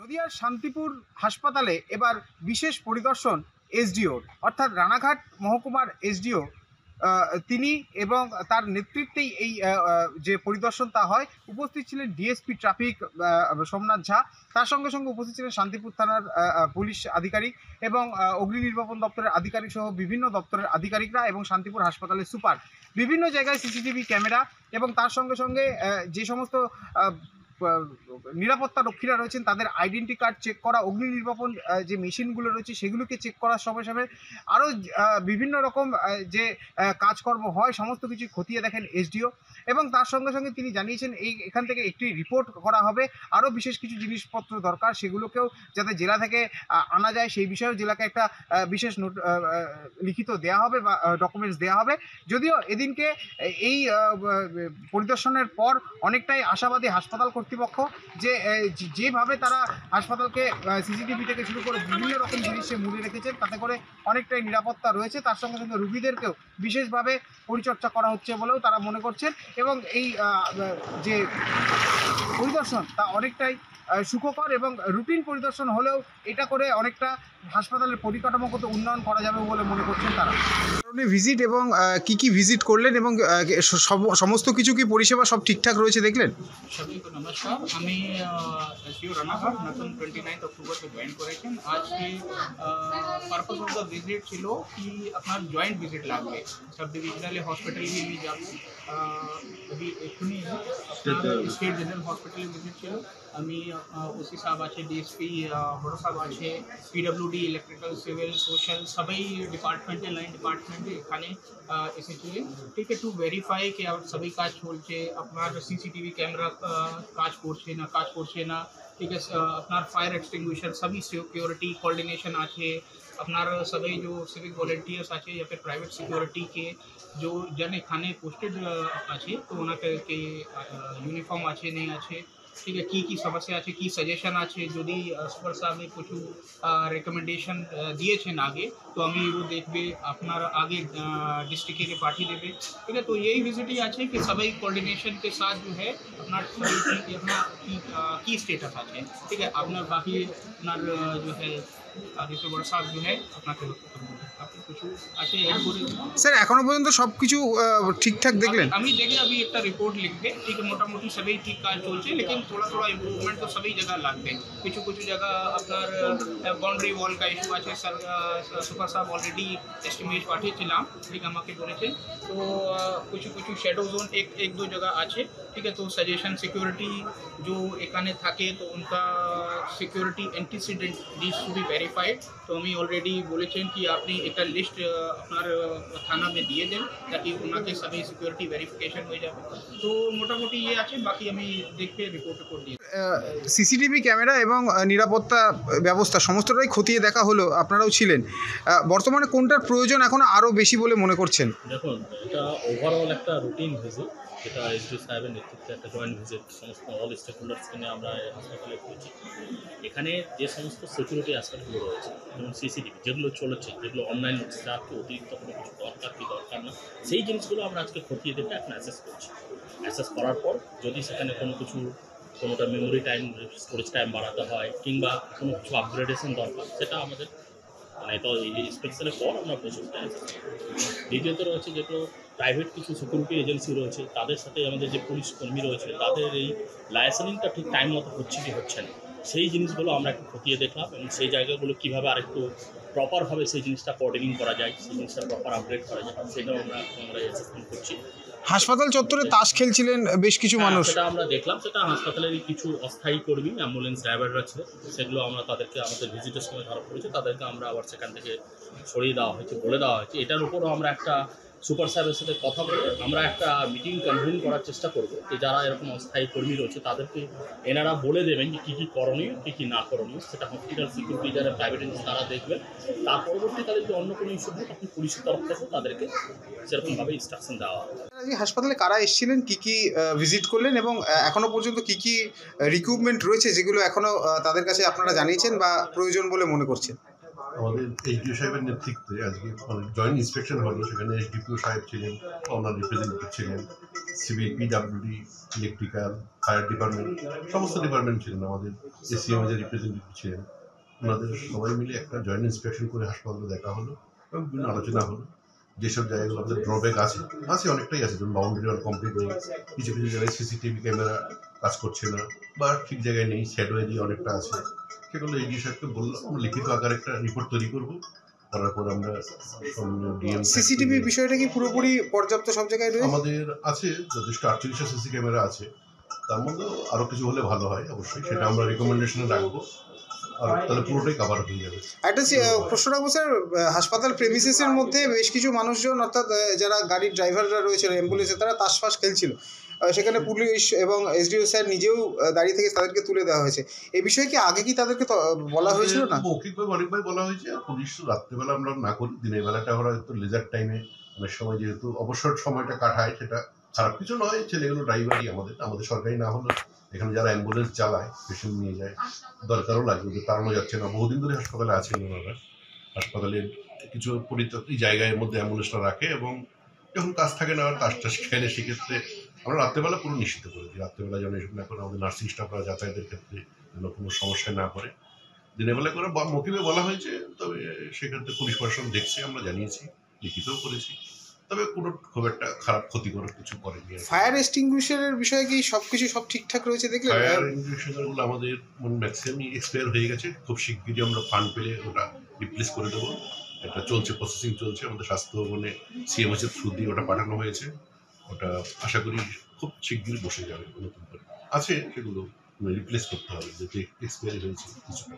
নদিয়ার শান্তিপুর হাসপাতালে এবার বিশেষ পরিদর্শন এসডিওর, অর্থাৎ রানাঘাট মহকুমার এসডিও তিনি এবং তার নেতৃত্বেই এই যে পরিদর্শন তা হয়। উপস্থিত ছিলেন ডিএসপি ট্রাফিক সোমনাথ ঝা, তার সঙ্গে সঙ্গে উপস্থিত ছিলেন শান্তিপুর থানার পুলিশ আধিকারিক এবং অগ্নি নির্বাপন দপ্তরের আধিকারিক সহ বিভিন্ন দপ্তরের আধিকারিকরা এবং শান্তিপুর হাসপাতালের সুপার। বিভিন্ন জায়গায় সিসিটিভি ক্যামেরা এবং তার সঙ্গে সঙ্গে যে সমস্ত নিরাপত্তা রক্ষীরা রয়েছেন তাদের আইডেন্টি কার্ড চেক করা, অগ্নি নির্বাপন যে মেশিনগুলো রয়েছে সেগুলোকে চেক করার সময় সময় আরও বিভিন্ন রকম যে কাজকর্ম হয় সমস্ত কিছু খতিয়ে দেখেন এসডিও। এবং তার সঙ্গে সঙ্গে তিনি জানিয়েছেন এখান থেকে একটি রিপোর্ট করা হবে, আরও বিশেষ কিছু জিনিসপত্র দরকার সেগুলোকেও যাতে জেলা থেকে আনা যায় সেই বিষয়েও জেলাকে একটা বিশেষ লিখিত দেওয়া হবে বা ডকুমেন্টস দেওয়া হবে। যদিও এদিনকে এই পরিদর্শনের পর অনেকটাই আশাবাদী হাসপাতাল কর্তৃপক্ষ যে যেভাবে তারা হাসপাতালকে সিসিটিভি থেকে শুরু করে বিভিন্ন রকম জিনিসে মুড়ে রেখেছেন তাতে করে অনেকটাই নিরাপত্তা রয়েছে। তার সঙ্গে সঙ্গে রুগীদেরকেও বিশেষভাবে পরিচর্যা করা হচ্ছে বলেও তারা মনে করছেন এবং এই যে পরিদর্শন তা অনেকটাই সুখকর এবং রুটিন পরিদর্শন হলেও এটা করে অনেকটা হাসপাতালের পরিকাঠামোগত উন্নয়ন করা যাবে বলে মনে করছেন তারা। ভিজিট এবং কি ভিজিট করলেন এবং সমস্ত কিছু কি পরিষেবা সব ঠিকঠাক রয়েছে দেখলেন? সবাইকে নমস্কার, আমি এসডিও রানাঘাট নতুন 29 অক্টোবরকে জয়েন করেছেন। আজকে পারপাস অফ দ্য ভিজিট ছিল কি আপনার জয়েন্ট ভিজিট লাগবে, সব ডিভিশনালি হসপিটালে আমি যাব। এক্ষুনি স্টেট জেনারেল হসপিটালে ভিজিট ছিল। আমি ওসি সাহেব আছে, ডিএসপি বড় সাহেব আছে, পিডব্লিউডি, ইলেকট্রিক্যাল, সিভিল, সোশ্যাল সবাই ডিপার্টমেন্টে লাইন ডিপার্টমেন্টে এখানে এসেছিলেন। ঠিক আছে, টু ভেরিফাই কি সবই কাজ চলছে, আপনার সিসিটিভি ক্যামেরা কাজ করছে না, ঠিক আছে, আপনার ফায়ার এক্সটিংগুইশার সবই সিকিউরিটি কোঅर्डिनेशन আছে, আপনার সবাই जो सिविक वॉलंटियर्स আছে या फिर प्राइवेट सिक्योरिटी के जो जन এখানে পোস্টেড আছে তো ওনাকে ইউনিফর্ম আছে নেই আছে, ঠিক আছে, কি সমস্যা আছে, কি সাজেশন আছে, যদি সুপার সাহেব কিছু রেকমেন্ডেশন দিয়েছেন আগে তো আমি वो দেখবে আপনার আগে ডিস্ট্রিক্টে পাঠিয়ে দেবে। ঠিক আছে, তো यही विजिट ही আছে कि सभी कोऑर्डिनेशन के साथ जो है अपना अपना की स्टेटस আছে। ठीक है, আপনার বাকি আপনার जो है রিসোর্স সাহেব जो है আপনাকে আপনি কিছু আছে এড করে স্যার এখনো পর্যন্ত সব কিছু ঠিকঠাক দেখলেন? আমি দেখে अभी একটা রিপোর্ট লিখবে। ঠিক আছে, মোটামুটি সবই ঠিক কাজ চলছে, लेकिन थोड़ा इम्प्रूवमेंट तो सभी जगह লাগবে। কিছু जगह আপনার বাউন্ডারি ওয়াল का ইস্যু আছে। স্যার সুপার সাহেব অলরেডি এস্টিমেট পাঠিয়েছিলাম, ঠিক আমাকে বলেছেন। তো কিছু শ্যাডো জোন एक दो जगह আছে। ठीक है, तो सजेशन सिक्योरिटी जो এখানে থাকে তো उनका security antecedent this to be verified. तो আমি অলরেডি বলেছেন কি আপনি একটা লিস্ট আপনার থানা में দিয়ে দেন ताकि ওনাকে সবই সিকিউরিটি ভেরিফিকেশন হয়ে যাবে। তো মোটামুটি ये আছে, বাকি আমি দেখে রিপোর্ট দিয়ে সিসিটিভি ক্যামেরা এবং নিরাপত্তা ব্যবস্থা সমস্তটাই খতিয়ে দেখা হলো, আপনারাও ছিলেন। বর্তমানে কোনটার প্রয়োজন এখন আরও বেশি বলে মনে করছেন? দেখুন, এটা ওভারঅল একটা রুটিন ভিজিট, যেটা এসডিও সাহেবের নেতৃত্বে একটা জয়েন্ট ভিজিট সমস্ত অল স্টেক হোল্ডার্সকে নিয়ে আমরা হাসপাতালে করেছি। এখানে যে সমস্ত সিকিউরিটি অ্যাসপেক্টগুলো রয়েছে, যেমন সিসিটিভি যেগুলো চলেছে, যেগুলো অনলাইন হচ্ছে, যার কি অতিরিক্ত কোনো কিছু দরকার কি দরকার না, সেই জিনিসগুলো আমরা আজকে খতিয়ে দেখে এখন অ্যাসেস করছি। অ্যাসেস করার পর যদি সেখানে কোনোটা মেমোরি টাইম, স্টোরেজ টাইম বাড়াতে হয় কিংবা কোনো কিছু আপগ্রেডেশন দরকার, সেটা আমাদের মানে তো এই ইন্সপেকশনের পর আমরা প্রসেসটা অ্যাসেস করি। দ্বিতীয়ত রয়েছে যেগুলো প্রাইভেট কিছু সিকিউরিটি এজেন্সি রয়েছে, তাদের সাথে আমাদের যে পুলিশ কর্মী রয়েছে তাদের এই লাইসেন্সিংটা ঠিক টাইম মতো হচ্ছে কি হচ্ছে না, সেই জিনিসগুলো আমরা একটু খতিয়ে দেখলাম এবং সেই জায়গাগুলো কীভাবে আরেকটু প্রপারভাবে সেই জিনিসটা কোঅর্ডিনেট করা যায়, সেই জিনিসটা প্রপার আপগ্রেড করা যায়, সেটাও আমরা অ্যাসেসমেন্ট করছি। হাসপাতাল চত্বরে তাস খেলছিলেন বেশ কিছু মানুষ, সেটা আমরা দেখলাম। সেটা হাসপাতালেরই কিছু অস্থায়ী কর্মী, অ্যাম্বুলেন্স ড্রাইভাররা ছিল, সেগুলো আমরা তাদেরকে আমাদের ভিজিটের সময় ধরা পড়েছে, তাদেরকে আমরা আবার সেখান থেকে সরিয়ে দেওয়া হয়েছে, বলে দেওয়া হয়েছে। এটার উপরও আমরা একটা সুপার সাহেবের সাথে কথা বলে আমরা একটা মিটিং কনভেন করার চেষ্টা করব যে যারা এরকম অস্থায়ী কর্মী রয়েছে তাদেরকে এনারা বলে দেবেন যে কী কী করণীয়, কী কী না করণীয়, সেটা হসপিটাল সিকিউরিটি যারা প্রাইভেট এজেন্সি তারা দেখবেন। তার পরবর্তীকালে যদি অন্য কোনো ইস্যু হয় তখন পুলিশের তরফ থেকে তাদেরকে সেরকমভাবে ইনস্ট্রাকশন দেওয়া হবে। হাসপাতালে কারা এসেছিলেন, কি ভিজিট করলেন এবং এখনো পর্যন্ত কি রিক্রুটমেন্ট রয়েছে যেগুলো এখনো তাদের কাছে আপনারা জানিয়েছেন বা প্রয়োজন বলে মনে করছেন? আমাদের এইচডিও সাহেবের নেতৃত্বে আজকে মানে জয়েন্ট ইন্সপেকশন হলো, সেখানে এইচডিপিও সাহেব ছিলেন, ওনার রিপ্রেজেন্টেটিভ ছিলেন, civil, PWD, electrical, fire department, সমস্ত ডিপার্টমেন্ট ছিলেন, আমাদের এসিএম এর রিপ্রেজেন্টেটিভ ছিলেন। ওনাদের সবাই মিলে একটা জয়েন্ট ইন্সপেকশন করে হাসপাতালে দেখা হলো এবং বিভিন্ন আলোচনা হলো। যেসব জায়গাগুলো আমাদের ড্রব্যাক আছে অনেকটাই আছে, যেমন বাউন্ডারি ওয়াল কমপ্লিট নেই, কিছু কিছু জায়গায় সিসিটিভি ক্যামেরা কাজ করছে না বা ঠিক জায়গায় নেই, শ্যাডো এরিয়া অনেকটা আছে, সেগুলো এইচডি সাহেবকে বললাম আমরা লিখিত আকারে একটা রিপোর্ট তৈরি করবো, করার পর আমরা ডিএম সিসিটিভি বিষয়টা কি পুরোপুরি পর্যাপ্ত সব জায়গায় রয়েছে? আমাদের আছে যথেষ্ট 48টা সিসি ক্যামেরা আছে, তার মধ্যে আরো কিছু হলে ভালো হয়, অবশ্যই সেটা আমরা রেকমেন্ডেশনে রাখবো, আর তাহলে পুরোটাই কভার হয়ে যাবে। একটা প্রশ্ন রাখবো স্যার, হাসপাতাল প্রেমিসিসের মধ্যে বেশ কিছু মানুষজন অর্থাৎ যারা গাড়ির ড্রাইভাররা রয়েছিল অ্যাম্বুলেন্সে, তারা তাসফাস খেলছিল, সেখানে পুলিশ এবং এসডিও স্যার নিজেও দাঁড়িয়ে থেকে তাদেরকে তুলে দেওয়া হয়েছে। এই বিষয়ে কি আগে কি তাদেরকে বলা হয়েছিল না? মৌখিকভাবে অনেকবার বলা হয়েছে, আর পুলিশ রাত্রেবেলা আমরা না করি, দিনের বেলাটা ওরা হয়তো লেজার টাইমে অনেক সময় যেহেতু অবসর সময়টা কাটায়, সেটা খারাপ কিছু নয়, ছেলেগুলো ড্রাইভারই আমাদের সরকারি না হলো এখানে যারা অ্যাম্বুলেন্স চালায়, পেশেন্ট নিয়ে যায়, দরকারও লাগে, ওদের তাড়ানো যাচ্ছে না, বহুদিন ধরে হাসপাতালে আছেন ওনারা, হাসপাতালের কিছু পরিত্যক্ত জায়গার মধ্যে অ্যাম্বুলেন্সটা রাখে, এবং যখন কাজ থাকে না কাজ টাজ খেলে, সেক্ষেত্রে আমরা রাত্রেবেলা পুরো নিশ্চিত করেছি, রাত্রেবেলা যেন এসব না করে, আমাদের নার্সিং স্টাফরা যাতায়াতের ক্ষেত্রে যেন কোনো সমস্যায় না পড়ে। দিনের বেলা করে মৌখিকভাবে বলা হয়েছে, তবে সেক্ষেত্রে পুলিশ প্রশাসন দেখছে, আমরা জানিয়েছি, লিখিতও করেছি, তবে কোনো খুব একটা খারাপ ক্ষতিকর কিছু করেনি। ফায়ার এক্সটিংগুইশারের বিষয়ে কি সব ঠিকঠাক রয়েছে দেখলে? ফায়ার এক্সটিংগুইশারগুলো আমাদের ম্যাক্সিমাম এক্সপায়ার হয়ে গেছে, খুব শিগগিরই আমরা ফান্ড পেলে ওটা রিপ্লেস করে দেবো, এটা চলছে, প্রসেসিং চলছে, আমাদের স্বাস্থ্য ভবনে সিএমএস এর থ্রু দিয়ে ওটা পাঠানো হয়েছে, ওটা আশা করি খুব শিগগিরই বসে যাবে, নতুন করে আছে সেগুলো রিপ্লেস করতে হবে, যেটা এক্সপায়ারি হয়েছে কিছুটা।